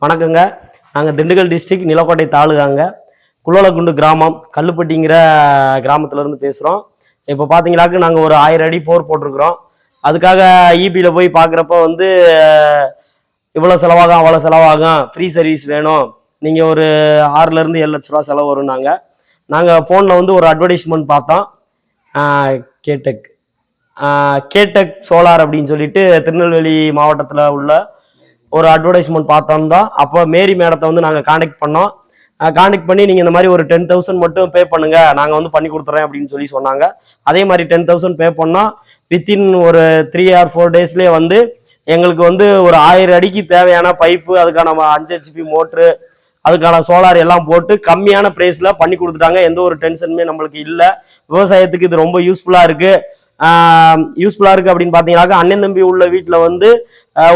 வணக்கங்க. நாங்கள் திண்டுக்கல் டிஸ்ட்ரிக்ட் நிலக்கோட்டை தாலுகாங்க. குள்ளலக்குண்டு கிராமம் கல்லுப்பட்டிங்கிற கிராமத்துலேருந்து பேசுகிறோம். இப்போ பார்த்தீங்கன்னாக்கு நாங்கள் ஒரு 1000 அடி போர் போட்டிருக்கிறோம். அதுக்காக ஈபியில் போய் பார்க்குறப்ப வந்து இவ்வளோ செலவாகும் அவ்வளோ செலவாகும், ஃப்ரீ சர்வீஸ் வேணும், நீங்கள் ஒரு 6 7 லட்ச ரூபா செலவு வரும்னாங்க. நாங்கள் ஃபோனில் வந்து ஒரு அட்வர்டைஸ்மெண்ட் பார்த்தோம். கேடெக் கேடெக் சோலார் அப்படின்னு சொல்லிட்டு திருநெல்வேலி மாவட்டத்தில் உள்ள ஒரு அட்வர்டைஸ்மெண்ட் பார்த்தோம் தான். அப்போ மேரி மேடத்தை வந்து நாங்கள் காண்டாக்ட் பண்ணோம். காண்டாக்ட் பண்ணி நீங்கள் இந்த மாதிரி ஒரு 10,000 மட்டும் பே பண்ணுங்க, நாங்கள் வந்து பண்ணி கொடுத்துறேன் அப்படின்னு சொல்லி சொன்னாங்க. அதே மாதிரி 10,000 பே பண்ணோம். வித்தின் ஒரு 3 or 4 டேஸ்லேயே வந்து எங்களுக்கு வந்து ஒரு 1000 அடிக்கு தேவையான பைப்பு, அதுக்கான 5 HP மோட்ரு, அதுக்கான சோலார் எல்லாம் போட்டு கம்மியான ப்ரைஸில் பண்ணி கொடுத்துட்டாங்க. எந்த ஒரு டென்ஷனுமே நம்மளுக்கு இல்லை. விவசாயத்துக்கு இது ரொம்ப யூஸ்ஃபுல்லாக இருக்குது. அப்படின்னு பார்த்தீங்கன்னாக்கா, அண்ணன் தம்பி உள்ள வீட்டில் வந்து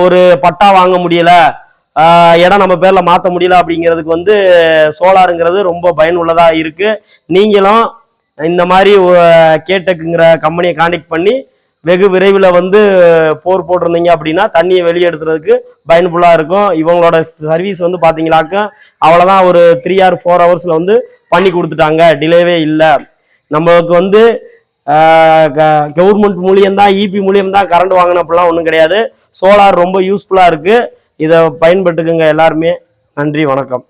ஒரு பட்டா வாங்க முடியலை, இடம் நம்ம பேரில் மாற்ற முடியல அப்படிங்கிறதுக்கு வந்து சோலாருங்கிறது ரொம்ப பயனுள்ளதாக இருக்குது. நீங்களும் இந்த மாதிரி கேடெக்குங்கிற கம்பெனியை காண்டாக்ட் பண்ணி வெகு விரைவில் வந்து போர் போட்டிருந்தீங்க அப்படின்னா தண்ணியை வெளியே எடுத்துறதுக்கு பயன்புல்லாக இருக்கும். இவங்களோட சர்வீஸ் வந்து பார்த்தீங்கன்னாக்கா அவ்வளோதான், ஒரு 3 or 4 ஹவர்ஸில் வந்து பண்ணி கொடுத்துட்டாங்க, டிலேவே இல்லை. நம்மளுக்கு வந்து கவர்மெண்ட் மூலியம்தான், இபி மூலியம்தான் கரண்ட் வாங்கணும் அப்படிலாம் ஒன்றும் கிடையாது. சோலார் ரொம்ப யூஸ்ஃபுல்லாக இருக்குது. இதை பயன்பட்டுக்குங்க எல்லாருமே. நன்றி, வணக்கம்.